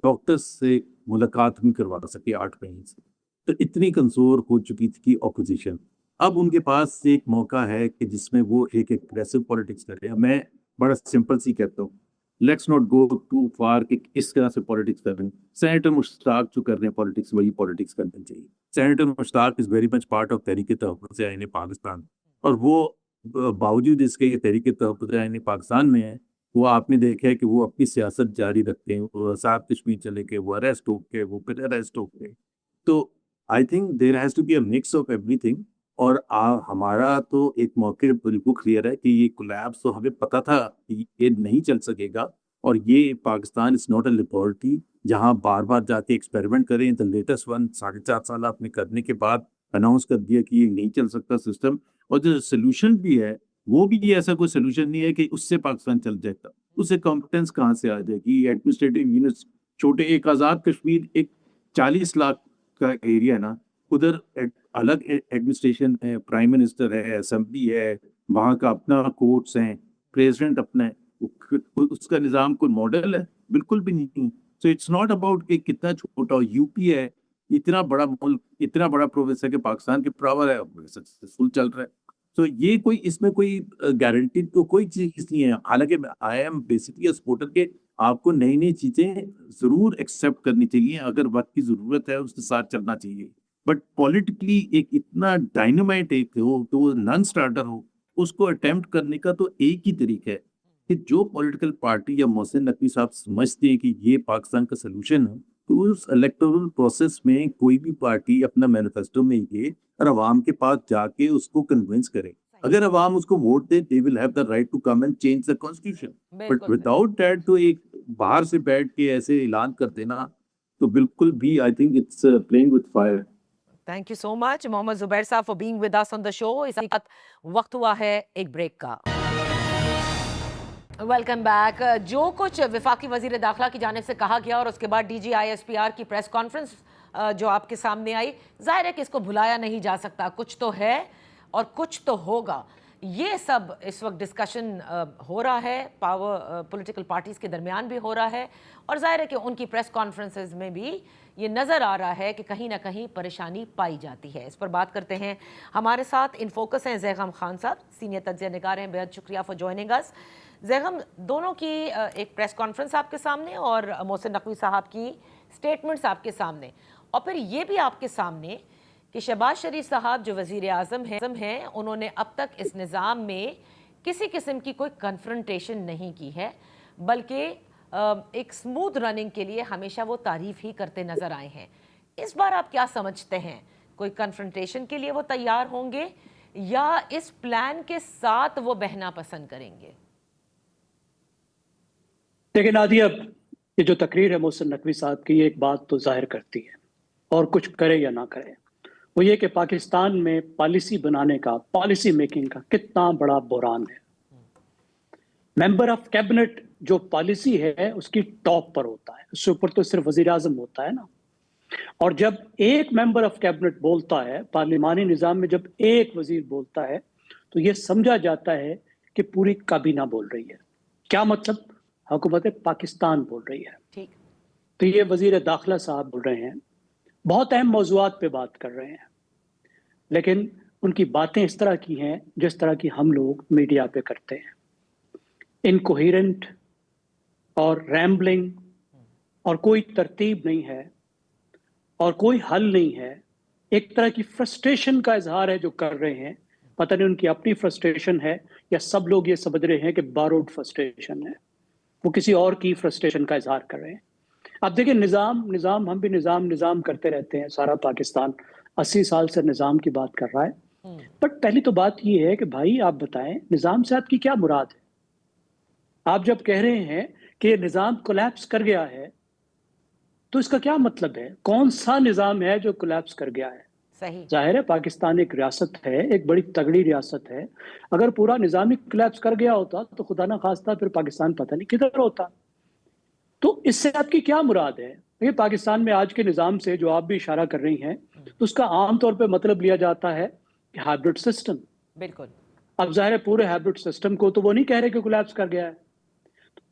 ڈاکٹرز سے ملاقات نہیں کروا سکے 8 مہینے سے, تو اتنی کمزور ہو چکی تھی اپوزیشن. اب ان کے پاس ایک موقع ہے کہ جس میں وہ ایک ایگریسو پولیٹکس کرے. میں بڑا سمپل سی کہتا ہوں, let's not go too far کہ اس طرح سے پولیٹکس کر رہے ہیں. سینیٹر مشتاق جو کر رہے ہیں پولیٹکس, وہی پولیٹکس کرنا چاہیے. Senator Mushtaq is very much part of تحریک تحفظ آئین پاکستان, اور وہ باوجود اس کے تحریک تحفظ آئین پاکستان میں ہے, وہ آپ نے دیکھا ہے کہ وہ اپنی سیاست جاری رکھتے ہیں. وہ آزاد کشمیر چلے کے, وہ اریسٹ ہو کے, وہ پھر اریسٹ ہو کے. تو I think there has to be a mix of everything. اور ہمارا تو ایک موقع بالکل کلیئر ہے کہ یہ کولیپس تو ہمیں پتہ تھا کہ یہ نہیں چل سکے گا, اور یہ Pakistan is not a laboratory جہاں بار بار جا کے ایکسپیریمنٹ کریں. تو لیٹسٹ ون 4.5 سال آپ نے کرنے کے بعد اناؤنس کر دیا کہ یہ نہیں چل سکتا سسٹم. اور جو سلوشن بھی ہے وہ بھی یہ ایسا کوئی سلوشن نہیں ہے کہ اس سے پاکستان چل جائے گا. اس سے کمپٹنس کہاں سے آ جائے گی؟ ایڈمنسٹریٹو یونٹس چھوٹے, ایک آزاد کشمیر ایک 40 لاکھ کا ایریا ہے نا, ادھر الگ ایڈمنسٹریشن ہے, پرائم منسٹر ہے, اسمبلی ہے, وہاں کا اپنا کورٹس ہیں, پریزیڈنٹ اپنا ہے. اس کا نظام کوئی ماڈل ہے؟ بالکل بھی نہیں. سو اٹس ناٹ اباؤٹ کہ کتنا چھوٹا. یو پی ہے اتنا بڑا ملک, اتنا بڑا پروونس ہے کہ پاکستان کے برابر ہے, سکسیسفل چل رہا ہے. تو یہ کوئی اس میں کوئی گارنٹی تو کوئی چیز نہیں ہے. حالانکہ آئی ایم بیسکلی سپورٹر کے آپ کو نئی نئی چیزیں ضرور ایکسیپٹ کرنی چاہیے, اگر وقت کی ضرورت ہے اس کے ساتھ چلنا چاہیے. بٹ پولیٹیکلی ایک اتنا ڈائنامائٹ ایک ہو تو وہ نان اسٹارٹر ہو, اس کو اٹیمپٹ کرنے کا تو ایک ہی طریقہ ہے کہ جو پولیٹیکل پارٹی یا محسن نقوی صاحب سمجھتے ہیں کہ یہ پاکستان کا سلوشن ہے, تو اس الیکٹورل پروسیس میں کوئی بھی پارٹی اپنا مینیفیسٹو میں یہ اور عوام کے پاس جا کے اس کو کنونس کرے. اگر عوام اس کو vote they, they will have the right to come and change the constitution. But without that تو ایک باہر سے بیٹھ کے ایسے اعلان کر دینا تو بالکل بھی I think it's playing with fire. Thank you so much Muhammad Zubair صاحب for being with us on the show. اس وقت وقت ہوا ہے ایک بریک کا. Welcome back. جو کچھ وفاقی وزیر داخلہ کی جانب سے کہا گیا اور اس کے بعد D G I S P R کی پریس کانفرنس جو آپ کے سامنے آئی, ظاہر ہے کہ اس کو بھلایا نہیں جا سکتا. کچھ تو ہے اور کچھ تو ہوگا. یہ سب اس وقت ڈسکشن ہو رہا ہے, پاور پولیٹیکل پارٹیز کے درمیان بھی ہو رہا ہے, اور ظاہر ہے کہ ان کی پریس کانفرنسز میں بھی یہ نظر آ رہا ہے کہ کہیں نہ کہیں پریشانی پائی جاتی ہے. اس پر بات کرتے ہیں. ہمارے ساتھ ان فوکس ہیں زیغم خان صاحب, سینئر تجزیہ نگار ہیں. بہت شکریہ فار جوائننگ اس. زیغم, دونوں کی ایک پریس کانفرنس آپ کے سامنے اور محسن نقوی صاحب کی سٹیٹمنٹس آپ کے سامنے, اور پھر یہ بھی آپ کے سامنے کہ شہباز شریف صاحب جو وزیر اعظم ہیں انہوں نے اب تک اس نظام میں کسی قسم کی کوئی کنفرنٹیشن نہیں کی ہے, بلکہ ایک سموتھ رننگ کے لیے ہمیشہ وہ تعریف ہی کرتے نظر آئے ہیں. اس بار آپ کیا سمجھتے ہیں؟ کوئی کنفرنٹیشن کے لیے وہ تیار ہوں گے یا اس پلان کے ساتھ وہ بہنا پسند کریں گے؟ لیکن نادیہ، یہ جو تقریر ہے محسن نقوی صاحب کی، یہ ایک بات تو ظاہر کرتی ہے، اور کچھ کرے یا نہ کرے، وہ یہ کہ پاکستان میں پالیسی بنانے کا، پالیسی میکنگ کا کتنا بڑا بحران ہے. ممبر آف کیبنٹ جو پالیسی ہے اس کی ٹاپ پر ہوتا ہے، اس سے اوپر تو صرف وزیر اعظم ہوتا ہے نا. اور جب ایک ممبر آف کیبنٹ بولتا ہے پارلیمانی نظام میں، جب ایک وزیر بولتا ہے تو یہ سمجھا جاتا ہے کہ پوری کابینہ بول رہی ہے. کیا مطلب؟ حکومت پاکستان بول رہی ہے. ٹھیک. تو یہ وزیر داخلہ صاحب بول رہے ہیں، بہت اہم موضوعات پہ بات کر رہے ہیں، لیکن ان کی باتیں اس طرح کی ہیں جس طرح کی ہم لوگ میڈیا پہ کرتے ہیں، انکوہیرنٹ اور ریمبلنگ، اور کوئی ترتیب نہیں ہے اور کوئی حل نہیں ہے. ایک طرح کی فرسٹریشن کا اظہار ہے جو کر رہے ہیں. پتہ نہیں ان کی اپنی فرسٹریشن ہے یا سب لوگ یہ سمجھ رہے ہیں کہ باروڈ فرسٹریشن ہے، وہ کسی اور کی فرسٹریشن کا اظہار کر رہے ہیں. اب دیکھیں، نظام ہم بھی نظام کرتے رہتے ہیں. سارا پاکستان 80 سال سے نظام کی بات کر رہا ہے. بٹ پہلی تو بات یہ ہے کہ بھائی آپ بتائیں نظام سے آپ کی کیا مراد ہے؟ آپ جب کہہ رہے ہیں کہ یہ نظام کولیپس کر گیا ہے تو اس کا کیا مطلب ہے؟ کون سا نظام ہے جو کولیپس کر گیا ہے؟ صحیح. ظاہر ہے پاکستان ایک ریاست ہے، ایک بڑی تگڑی ریاست ہے. اگر پورا نظام ہی کولیپس کر گیا ہوتا تو خدا نہ خواستہ پھر پاکستان پتہ نہیں کدھر ہوتا. تو اس سے آپ کی کیا مراد ہے؟ یہ پاکستان میں آج کے نظام سے جو آپ بھی اشارہ کر رہی ہیں تو اس کا عام طور پہ مطلب لیا جاتا ہے کہ ہائبرڈ سسٹم. بالکل. اب ظاہر ہے پورے ہائبرڈ سسٹم کو تو وہ نہیں کہہ رہے کہ کولیپس کر گیا ہے.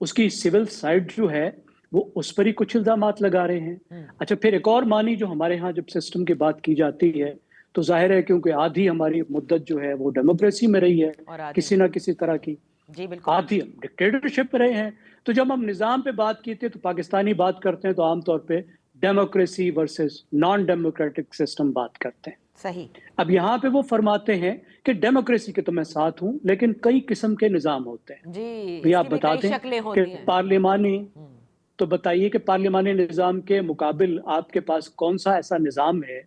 اس کی سول سائڈ جو ہے وہ اس پر ہی کچھ الزامات لگا رہے ہیں. اچھا، پھر ایک اور معنی جو ہمارے ہاں جب سسٹم کی بات کی جاتی ہے تو ظاہر ہے کیونکہ آدھی ہماری مدت جو ہے وہ ڈیموکریسی میں رہی ہے کسی نہ کسی طرح کی، جی بالکل، آدھی ہم ڈکٹیٹرشپ رہے ہیں. تو جب ہم نظام پہ بات کیتے تو پاکستانی بات کرتے ہیں تو عام طور پہ democracy versus non democratic system بات کرتے ہیں. صحیح. اب یہاں پہ وہ فرماتے ہیں کہ ڈیموکریسی کے تو میں ساتھ ہوں لیکن کئی قسم کے نظام ہوتے ہیں. جی، آپ بتا دیں کہ پارلیمانی، تو بتائیے کہ پارلیمانی نظام کے مقابل آپ کے پاس کون سا ایسا نظام ہے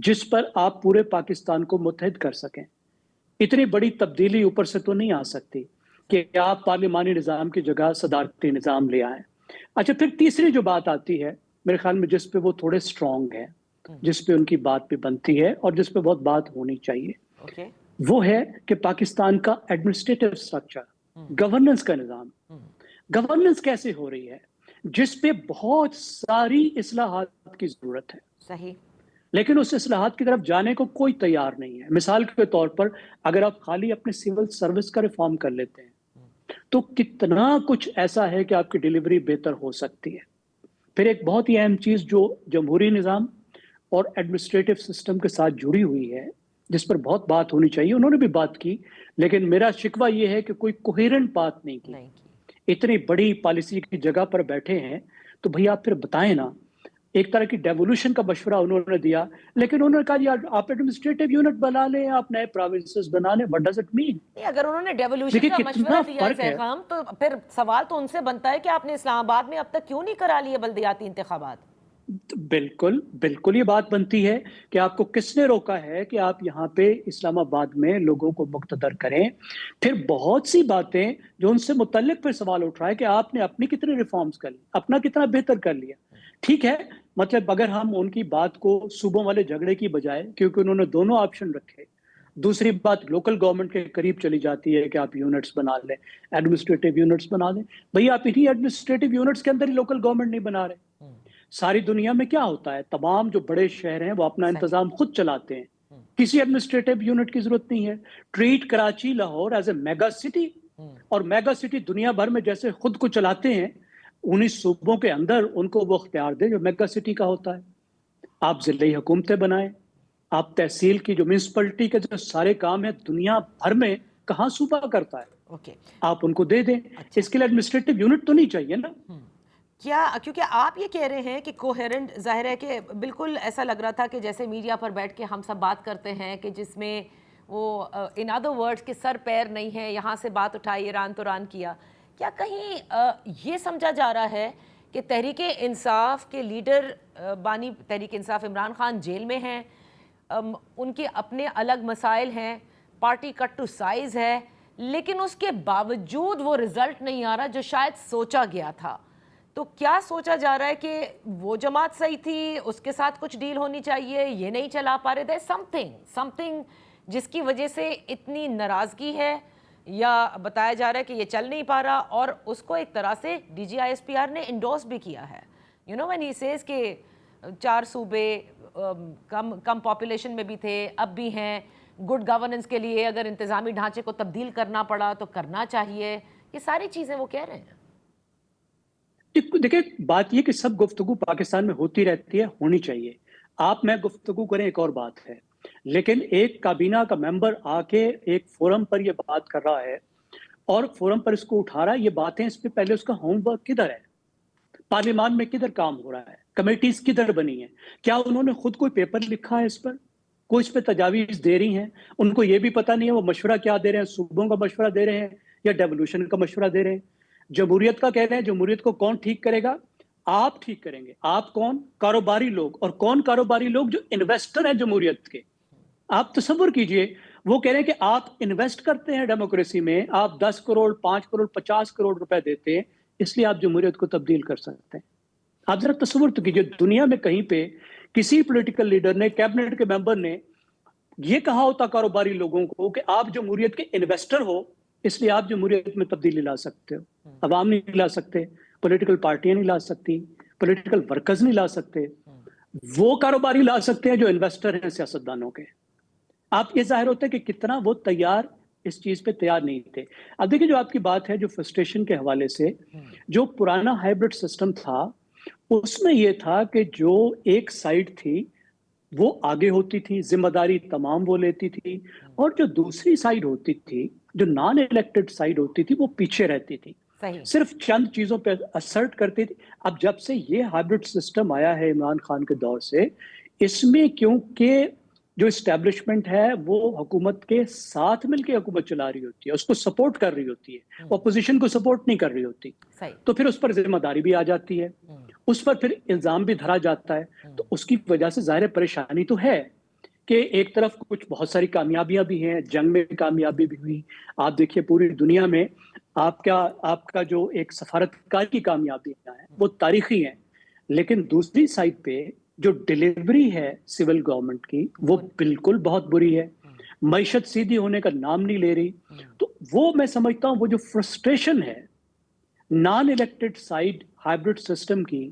جس پر آپ پورے پاکستان کو متحد کر سکیں؟ اتنی بڑی تبدیلی اوپر سے تو نہیں آ سکتی کہ آپ پارلیمانی نظام کی جگہ صدارتی نظام لے آئیں. اچھا، پھر تیسری جو بات آتی ہے میرے خیال میں جس پہ وہ تھوڑے سٹرونگ ہے، جس پہ ان کی بات بھی بنتی ہے اور جس پہ بہت بات ہونی چاہیے، وہ ہے کہ پاکستان کا ایڈمنسٹریٹو سٹرکچر، گورننس کا نظام. گورننس کیسے ہو رہی ہے جس پہ بہت ساری اصلاحات کی ضرورت ہے. صحیح. لیکن اس اصلاحات کی طرف جانے کو کوئی تیار نہیں ہے. مثال کے طور پر اگر آپ خالی اپنے سول سروس کا ریفارم کر لیتے ہیں تو کتنا کچھ ایسا ہے کہ آپ کی ڈیلیوری بہتر ہو سکتی ہے. پھر ایک بہت ہی اہم چیز جو جمہوری نظام اور ایڈمنسٹریٹو سسٹم کے ساتھ جڑی ہوئی ہے جس پر بہت بات ہونی چاہیے، انہوں نے بھی بات کی لیکن میرا شکوہ یہ ہے کہ کوئی کوہیرنٹ بات نہیں کی. اتنی بڑی پالیسی کی جگہ پر بیٹھے ہیں تو بھئی آپ پھر بتائیں نا. ایک طرح کی ڈیولوشن کا مشورہ انہوں نے دیا لیکن انہوں نے کہا جی آپ ایڈمنسٹریٹو یونٹ بنا لیں، آپ نئے پروونسز بنا لیں. What does it mean? اگر انہوں نے ڈیولوشن کا مشورہ دیا ہے زیخام، تو پھر سوال تو ان سے بنتا ہے کہ آپ نے اسلام آباد میں اب تک کیوں نہیں کرا لیے بلدیاتی انتخابات؟ بالکل یہ بات بنتی ہے کہ آپ کو کس نے روکا ہے کہ آپ یہاں پہ اسلام آباد میں لوگوں کو مقتدر کریں. پھر بہت سی باتیں جو ان سے متعلق پھر سوال اٹھ رہا ہے کہ آپ نے اپنی کتنے ریفارمز کر لی، اپنا کتنا بہتر کر لیا. ٹھیک ہے، مطلب اگر ہم ان کی بات کو صوبوں والے جھگڑے کی بجائے، کیونکہ انہوں نے دونوں آپشن رکھے، دوسری بات لوکل گورنمنٹ کے قریب چلی جاتی ہے کہ آپ یونٹس بنا لیں، ایڈمنسٹریٹو یونٹس بنا لیں. بھئی آپ انہی ایڈمنسٹریٹو یونٹس کے اندر ہی لوکل گورنمنٹ نہیں بنا رہے. ساری دنیا میں کیا ہوتا ہے، تمام جو بڑے شہر ہیں وہ اپنا انتظام خود چلاتے ہیں، کسی ایڈمنسٹریٹو یونٹ کی ضرورت نہیں ہے. Treat Karachi, Lahore as a mega city, اور میگا سٹی دنیا بھر میں جیسے خود کو چلاتے ہیں، انہی صوبوں کے اندر ان کو وہ اختیار دیں جو میگا سٹی کا ہوتا ہے. آپ ضلعی حکومتیں بنائیں، آپ تحصیل کی جو میونسپلٹی کے جو سارے کام ہیں دنیا بھر میں کہاں صوبہ کرتا ہے، آپ ان کو دے دیں. اس کے لیے ایڈمنسٹریٹو یونٹ تو نہیں چاہیے نا. کیا کیونکہ آپ یہ کہہ رہے ہیں کہ کوہیرنٹ، ظاہر ہے کہ بالکل ایسا لگ رہا تھا کہ جیسے میڈیا پر بیٹھ کے ہم سب بات کرتے ہیں کہ جس میں وہ ان ادر ورڈز کے سر پیر نہیں ہے، یہاں سے بات اٹھائی ایران تو ران کیا. کیا کہیں یہ سمجھا جا رہا ہے کہ تحریک انصاف کے لیڈر بانی تحریک انصاف عمران خان جیل میں ہیں، ان کے اپنے الگ مسائل ہیں، پارٹی کٹ ٹو سائز ہے، لیکن اس کے باوجود وہ رزلٹ نہیں آ رہا جو شاید سوچا گیا تھا؟ تو کیا سوچا جا رہا ہے کہ وہ جماعت صحیح تھی، اس کے ساتھ کچھ ڈیل ہونی چاہیے، یہ نہیں چلا پا رہے تھے، سمتھنگ جس کی وجہ سے اتنی ناراضگی ہے، یا بتایا جا رہا ہے کہ یہ چل نہیں پا رہا، اور اس کو ایک طرح سے D G I S P R نے انڈورس بھی کیا ہے، when he says کہ 4 صوبے کم پاپولیشن میں بھی تھے، اب بھی ہیں، گڈ گورننس کے لیے اگر انتظامی ڈھانچے کو تبدیل کرنا پڑا تو کرنا چاہیے، یہ ساری چیزیں وہ کہہ رہے ہیں۔ دیکھیں، بات یہ کہ سب گفتگو پاکستان میں ہوتی رہتی ہے، ہونی چاہیے، آپ میں گفتگو کریں ایک اور بات ہے، لیکن ایک کابینہ کا ممبر آ کے ایک فورم پر یہ بات کر رہا ہے اور فورم پر اس کو اٹھا رہا ہے، یہ باتیں اس پہ پہلے اس کا ہوم ورک کدھر ہے؟ پارلیمان میں کدھر کام ہو رہا ہے؟ کمیٹیز کدھر بنی ہیں؟ کیا انہوں نے خود کوئی پیپر لکھا ہے؟ اس پر کوئی اس پہ تجاویز دے رہی ہیں؟ ان کو یہ بھی پتہ نہیں ہے وہ مشورہ کیا دے رہے ہیں، صوبوں کا مشورہ دے رہے ہیں یا ڈیولوشن کا مشورہ دے رہے ہیں؟ جمہوریت کا کہہ رہے ہیں، جمہوریت کو کون ٹھیک کرے گا؟ آپ ٹھیک کریں گے۔ آپ کون؟ کاروباری لوگ۔ اور کون کاروباری لوگ؟ جو انویسٹر ہیں جمہوریت کے۔ آپ تصور کیجئے، وہ کہہ رہے ہیں کہ آپ انویسٹ کرتے ہیں ڈیموکریسی میں، آپ 10 کروڑ 5 کروڑ 50 کروڑ روپے دیتے ہیں، اس لیے آپ جمہوریت کو تبدیل کر سکتے ہیں۔ آپ ذرا تصور تو کیجئے، دنیا میں کہیں پہ کسی پولیٹیکل لیڈر نے، کیبنٹ کے ممبر نے یہ کہا ہوتا کاروباری لوگوں کو کہ آپ جمہوریت کے انویسٹر ہو، اس لیے آپ جمہوریت میں تبدیلی لا سکتے ہو؟ عوام نہیں لا سکتے، پولیٹیکل پارٹیاں نہیں لا سکتی، پولیٹیکل ورکرز نہیں لا سکتے، وہ کاروباری لا سکتے ہیں جو انویسٹر ہیں سیاستدانوں کے۔ آپ یہ ظاہر ہوتا ہے کہ کتنا وہ تیار، اس چیز پہ تیار نہیں تھے۔ اب دیکھیں، جو آپ کی بات ہے جو فرسٹریشن کے حوالے سے، جو پرانا ہائیبرڈ سسٹم تھا اس میں یہ تھا کہ جو ایک سائیڈ تھی وہ آگے ہوتی تھی، ذمہ داری تمام وہ لیتی تھی، اور جو دوسری سائیڈ ہوتی تھی، جو نان الیکٹڈ سائیڈ ہوتی تھی، وہ پیچھے رہتی تھی، صرف چند چیزوں پہ اسرٹ کرتی تھی۔ اب جب سے یہ ہائیبرڈ سسٹم آیا ہے عمران خان کے دور سے، اس میں کیونکہ جو اسٹیبلشمنٹ ہے وہ حکومت کے ساتھ مل کے حکومت چلا رہی ہوتی ہے، اس کو سپورٹ کر رہی ہوتی ہے، اپوزیشن کو سپورٹ نہیں کر رہی ہوتی، تو پھر اس پر ذمہ داری بھی آ جاتی ہے، اس پر پھر الزام بھی دھرا جاتا ہے، تو اس کی وجہ سے ظاہر پریشانی تو ہے کہ ایک طرف کچھ بہت ساری کامیابیاں بھی ہیں، جنگ میں کامیابی بھی ہوئی، آپ دیکھیے پوری دنیا میں آپ کا جو ایک سفارتکار کی کامیابیاں ہیں وہ تاریخی ہیں، لیکن دوسری سائڈ پہ جو ڈیلیوری ہے سول گورنمنٹ کی وہ بالکل بہت بری ہے، معیشت سیدھی ہونے کا نام نہیں لے رہی۔ تو وہ میں سمجھتا ہوں وہ جو فرسٹریشن ہے naan elected side hybrid system کی،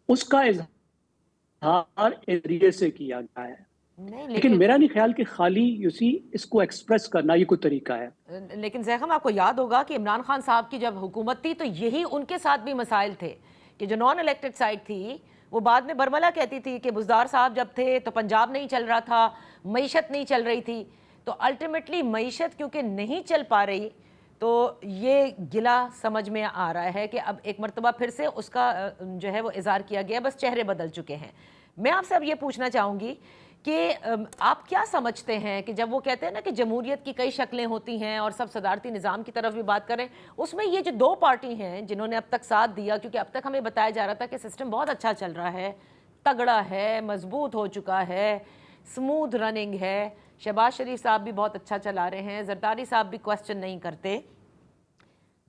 اس کا اظہار ایریے سے کیا گیا ہے، لیکن میرا نہیں خیال کہ خالی اس کو ایکسپریس کرنا یہ کوئی طریقہ ہے۔ لیکن زیغم، آپ کو یاد ہوگا کہ عمران خان صاحب کی جب حکومت تھی تو یہی ان کے ساتھ بھی مسائل تھے کہ جو نان الیکٹڈ سائیڈ تھی وہ بعد میں برملا کہتی تھی کہ بزدار صاحب جب تھے تو پنجاب نہیں چل رہا تھا، معیشت نہیں چل رہی تھی، تو الٹیمیٹلی معیشت کیونکہ نہیں چل پا رہی تو یہ گلہ سمجھ میں آ رہا ہے کہ اب ایک مرتبہ پھر سے اس کا جو ہے وہ اظہار کیا گیا، بس چہرے بدل چکے ہیں۔ میں آپ سے اب یہ پوچھنا چاہوں گی کہ آپ کیا سمجھتے ہیں کہ جب وہ کہتے ہیں نا کہ جمہوریت کی کئی شکلیں ہوتی ہیں اور سب صدارتی نظام کی طرف بھی بات کریں، اس میں یہ جو 2 پارٹی ہیں جنہوں نے اب تک ساتھ دیا، کیونکہ اب تک ہمیں بتایا جا رہا تھا کہ سسٹم بہت اچھا چل رہا ہے، تگڑا ہے، مضبوط ہو چکا ہے، سموتھ رننگ ہے، شہباز شریف صاحب بھی بہت اچھا چلا رہے ہیں، زرداری صاحب بھی کوسچن نہیں کرتے،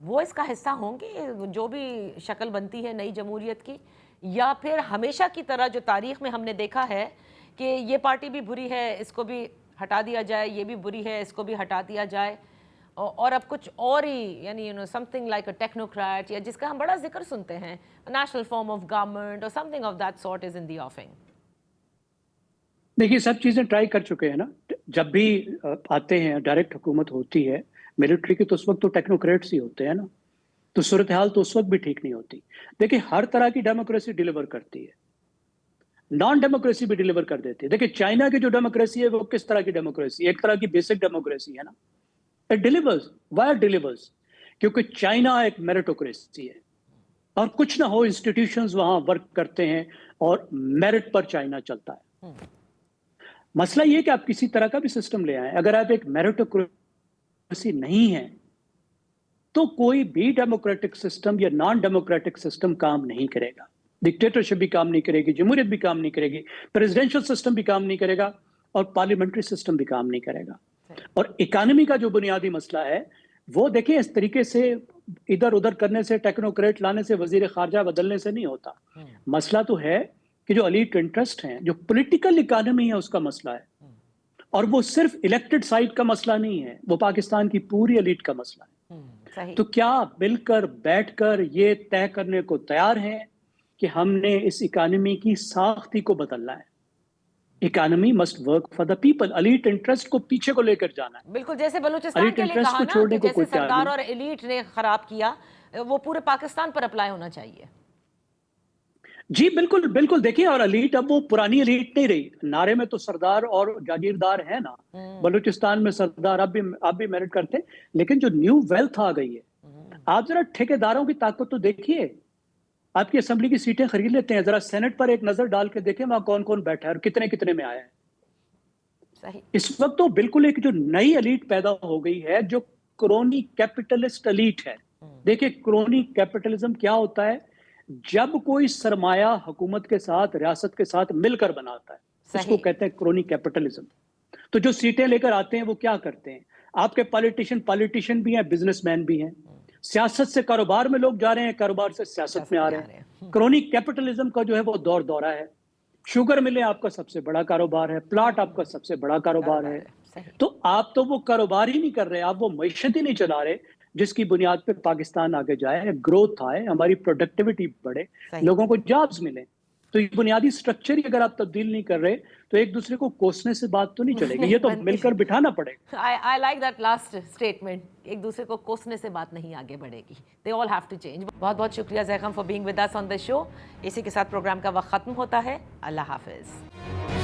وہ اس کا حصہ ہوں گے جو بھی شکل بنتی ہے نئی جمہوریت کی؟ یا پھر ہمیشہ کی طرح جو تاریخ میں ہم نے دیکھا ہے کہ یہ پارٹی بھی بری ہے اس کو بھی ہٹا دیا جائے، یہ بھی بری ہے اس کو بھی ہٹا دیا جائے، اور اب کچھ اور ہی یعنی something like a technocrat یا جس کا ہم بڑا ذکر سنتے ہیں نیشنل فارم آف گورنمنٹ اور something of that sort is in the offing؟ دیکھیے سب چیزیں ٹرائی کر چکے ہیں نا، جب بھی آتے ہیں ڈائریکٹ حکومت ہوتی ہے ملٹری کی تو اس وقت تو ٹیکنوکریٹس ہی ہوتے ہیں نا، تو صورتحال تو اس وقت بھی ٹھیک نہیں ہوتی۔ دیکھیں ہر طرح کی ڈیموکریسی ڈیلیور کرتی ہے، نان ڈیموکریسی بھی ڈیلیور کر دیتی ہے۔ دیکھیں چائنا کی جو ڈیموکریسی ہے وہ کس طرح کی ڈیموکریسی؟ ایک طرح کی بیسک ڈیموکریسی ہے نا، it delivers. Why it delivers? کیونکہ چائنا ایک میرٹوکریسی ہے اور کچھ نہ ہو انسٹیٹیوشنز وہاں ورک کرتے ہیں اور میرٹ پر چائنا چلتا ہے۔ مسئلہ یہ کہ آپ کسی طرح کا بھی سسٹم لے آئیں، اگر آپ ایک میرٹوکریسی نہیں ہے تو کوئی بھی ڈیموکریٹک سسٹم یا نان ڈیموکریٹک سسٹم کام نہیں کرے گا. ڈکٹیٹرشپ بھی کام نہیں کرے گی, جمہوریت بھی کام نہیں کرے گی, پریزیڈنشل سسٹم بھی کام نہیں کرے گا, اور پارلیمنٹری سسٹم بھی کام نہیں کرے گا. اور اکانومی کا جو بنیادی مسئلہ ہے وہ دیکھیں اس طریقے سے ادھر ادھر کرنے سے, ٹیکنوکریٹ لانے سے, وزیر خارجہ بدلنے سے نہیں ہوتا. مسئلہ تو ہے کہ جو ایلیٹ انٹرسٹ ہیں, جو پولیٹیکل اکانومی ہے اس کا مسئلہ ہے, اور وہ صرف الیکٹڈ سائٹ کا مسئلہ نہیں ہے, وہ پاکستان کی پوری ایلیٹ کا مسئلہ ہے. تو کیا مل کر بیٹھ کر یہ طے کرنے کو تیار ہیں کہ ہم نے اس اکانومی کی ساخت ہی کو بدلنا ہے؟ Economy must work for the people. Elite interest کو پیچھے کو لے کر جانا ہے. بالکل, جیسے بلوچستان کے لیے کہا نا کہ جیسے سردار اور ایلیٹ نے خراب کیا, وہ پورے پاکستان پر اپلائی ہونا چاہیے. جی بالکل بالکل. دیکھیں, اور ایلیٹ اب وہ پرانی ایلیٹ نہیں رہی. نعرے میں تو سردار اور جاگیردار ہیں نا, بلوچستان میں سردار اب بھی میرٹ کرتے ہیں, لیکن جو نیو ویلتھ آ گئی ہے, آپ ذرا ٹھیکیداروں کی طاقت تو دیکھیے. آپ کی اسمبلی کی سیٹیں خرید لیتے ہیں, ذرا سینٹ پر ایک نظر ڈال کے دیکھیں وہاں کون کون بیٹھا ہے اور کتنے کتنے میں آیا ہے. اس وقت تو بالکل ایک جو نئی ایلیٹ پیدا ہو گئی ہے, جو کرونی کیپٹلسٹ ایلیٹ ہے. دیکھیں, کرونی کیپٹلزم کیا ہوتا ہے؟ جب کوئی سرمایہ حکومت کے ساتھ, ریاست کے ساتھ مل کر بناتا ہے, اس کو کہتے ہیں کرونی کیپٹلزم. تو جو سیٹیں لے کر آتے ہیں وہ کیا کرتے ہیں؟ آپ کے پالیٹیشین بھی ہیں, بزنس مین بھی ہیں. سیاست سے کاروبار میں لوگ جا رہے ہیں, کاروبار سے سیاست میں آ رہے ہیں. کرونی کیپٹلزم کا جو ہے وہ دور دورہ ہے. شوگر ملیں آپ کا سب سے بڑا کاروبار ہے, پلاٹ آپ کا سب سے بڑا کاروبار ہے. تو آپ تو وہ کاروبار ہی نہیں کر رہے, آپ وہ معیشت ہی نہیں چلا رہے جس کی بنیاد پہ پاکستان آگے جائے, گروتھ آئے, ہماری پروڈکٹیوٹی بڑھے, لوگوں کو جابز ملیں. تو یہ بنیادی سٹرکچر ہی اگر آپ تبدیل نہیں کر رہے تو ایک دوسرے کو کوسنے سے بات تو نہیں چلے گی. یہ تو مل کر بٹھانا پڑے گا. I like that last statement. ایک دوسرے کو کوسنے سے بات نہیں آگے بڑھے گی. They all have to change. بہت بہت شکریہ زیخم for being with us on the show. اسی کے ساتھ پروگرام کا وقت ختم ہوتا ہے. اللہ حافظ.